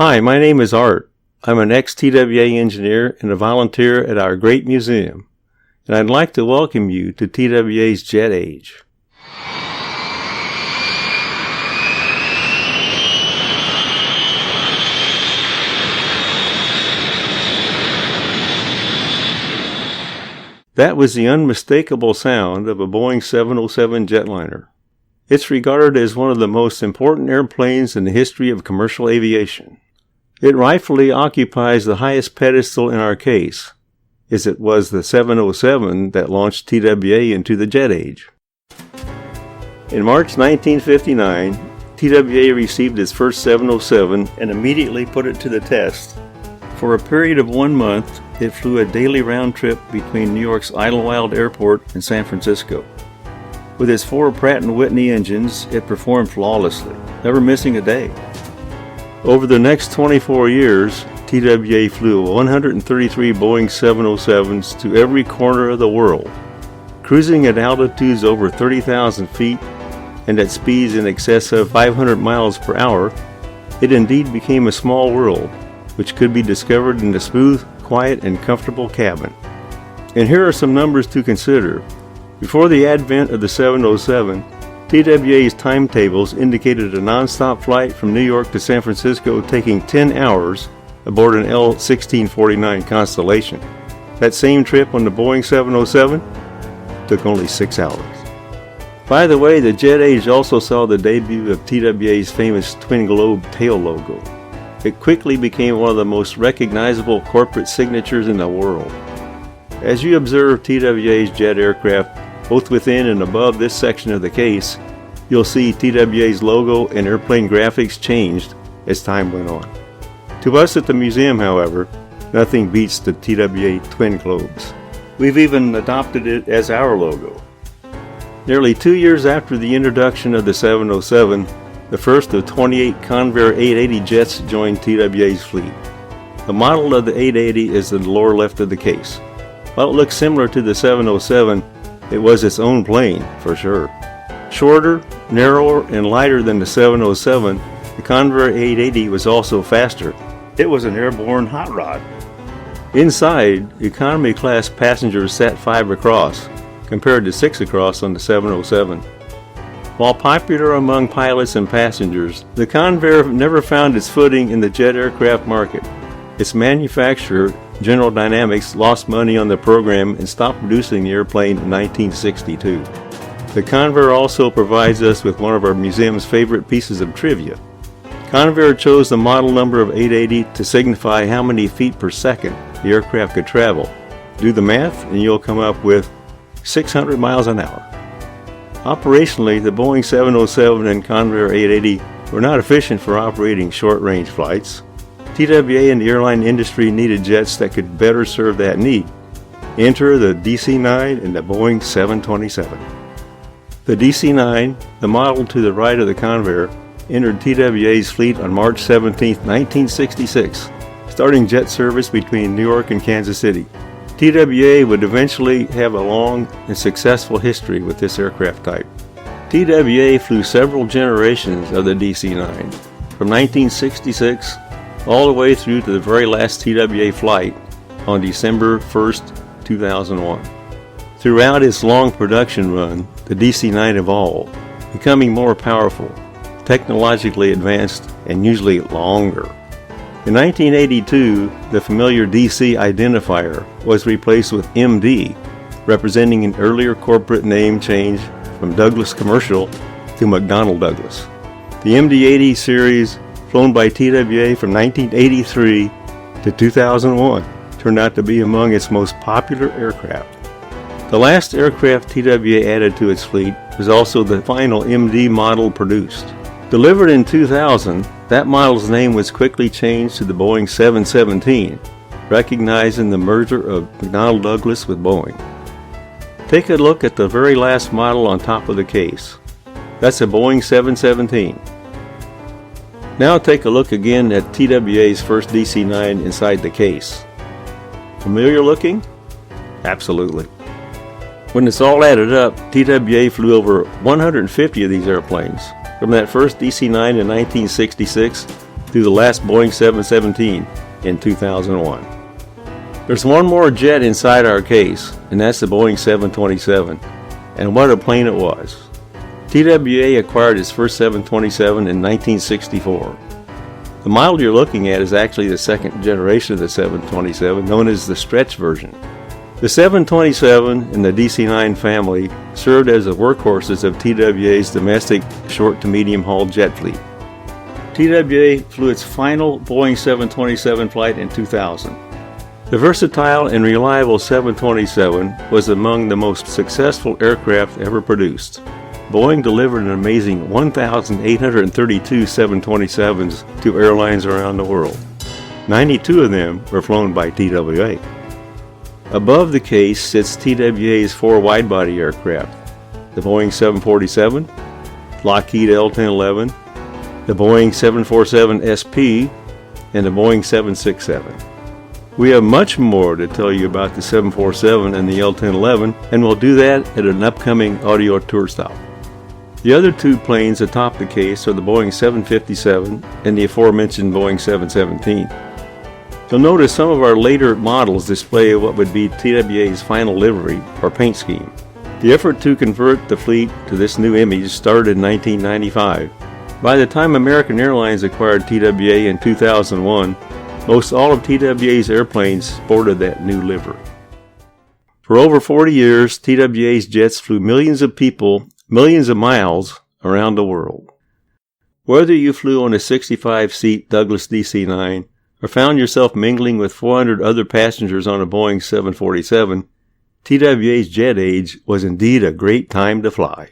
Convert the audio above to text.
Hi, my name is Art. I'm an ex-TWA engineer and a volunteer at our great museum, and I'd like to welcome you to TWA's Jet Age. That was the unmistakable sound of a Boeing 707 jetliner. It's regarded as one of the most important airplanes in the history of commercial aviation. It rightfully occupies the highest pedestal in our case, as it was the 707 that launched TWA into the jet age. In March 1959, TWA received its first 707 and immediately put it to the test. For a period of 1 month, it flew a daily round trip between New York's Idlewild Airport and San Francisco. With its 4 Pratt & Whitney engines, it performed flawlessly, never missing a day. Over the next 24 years, TWA flew 133 Boeing 707s to every corner of the world, cruising at altitudes over 30,000 feet and at speeds in excess of 500 miles per hour. It indeed became a small world, which could be discovered in the smooth, quiet, and comfortable cabin. And here are some numbers to consider. Before the advent of the 707, TWA's timetables indicated a non-stop flight from New York to San Francisco taking 10 hours aboard an L-1649 Constellation. That same trip on the Boeing 707 took only 6 hours. By the way, the jet age also saw the debut of TWA's famous twin globe tail logo. It quickly became one of the most recognizable corporate signatures in the world. As you observe TWA's jet aircraft, both within and above this section of the case, you'll see TWA's logo and airplane graphics changed as time went on. To us at the museum, however, nothing beats the TWA twin globes. We've even adopted it as our logo. Nearly 2 years after the introduction of the 707, the first of 28 Convair 880 jets joined TWA's fleet. The model of the 880 is in the lower left of the case. While it looks similar to the 707, it was its own plane, for sure. Shorter, narrower, and lighter than the 707, the Convair 880 was also faster. It was an airborne hot rod. Inside, economy class passengers sat 5 across, compared to 6 across on the 707. While popular among pilots and passengers, the Convair never found its footing in the jet aircraft market. Its manufacturer, General Dynamics, lost money on the program and stopped producing the airplane in 1962. The Convair also provides us with one of our museum's favorite pieces of trivia. Convair chose the model number of 880 to signify how many feet per second the aircraft could travel. Do the math and you'll come up with 600 miles an hour. Operationally, the Boeing 707 and Convair 880 were not efficient for operating short-range flights. TWA and the airline industry needed jets that could better serve that need. Enter the DC-9 and the Boeing 727. The DC-9, the model to the right of the Convair, entered TWA's fleet on March 17, 1966, starting jet service between New York and Kansas City. TWA would eventually have a long and successful history with this aircraft type. TWA flew several generations of the DC-9, from 1966 all the way through to the very last TWA flight on December 1, 2001. Throughout its long production run, the DC-9 evolved, becoming more powerful, technologically advanced, and usually longer. In 1982, the familiar DC identifier was replaced with MD, representing an earlier corporate name change from Douglas Commercial to McDonnell Douglas. The MD-80 series, flown by TWA from 1983 to 2001, turned out to be among its most popular aircraft. The last aircraft TWA added to its fleet was also the final MD model produced. Delivered in 2000, that model's name was quickly changed to the Boeing 717, recognizing the merger of McDonnell Douglas with Boeing. Take a look at the very last model on top of the case. That's a Boeing 717. Now take a look again at TWA's first DC-9 inside the case. Familiar looking? Absolutely. When it's all added up, TWA flew over 150 of these airplanes, from that first DC-9 in 1966 through the last Boeing 717 in 2001. There's one more jet inside our case, and that's the Boeing 727. And what a plane it was. TWA acquired its first 727 in 1964. The model you're looking at is actually the second generation of the 727, known as the stretch version. The 727 and the DC-9 family served as the workhorses of TWA's domestic short to medium haul jet fleet. TWA flew its final Boeing 727 flight in 2000. The versatile and reliable 727 was among the most successful aircraft ever produced. Boeing delivered an amazing 1,832 727s to airlines around the world. 92 of them were flown by TWA. Above the case sits TWA's four wide-body aircraft: the Boeing 747, Lockheed L-1011, the Boeing 747 SP, and the Boeing 767. We have much more to tell you about the 747 and the L-1011, and we'll do that at an upcoming audio tour stop. The other two planes atop the case are the Boeing 757 and the aforementioned Boeing 717. You'll notice some of our later models display what would be TWA's final livery or paint scheme. The effort to convert the fleet to this new image started in 1995. By the time American Airlines acquired TWA in 2001, most all of TWA's airplanes sported that new livery. For over 40 years, TWA's jets flew millions of people, millions of miles around the world. Whether you flew on a 65-seat Douglas DC-9 or found yourself mingling with 400 other passengers on a Boeing 747, TWA's jet age was indeed a great time to fly.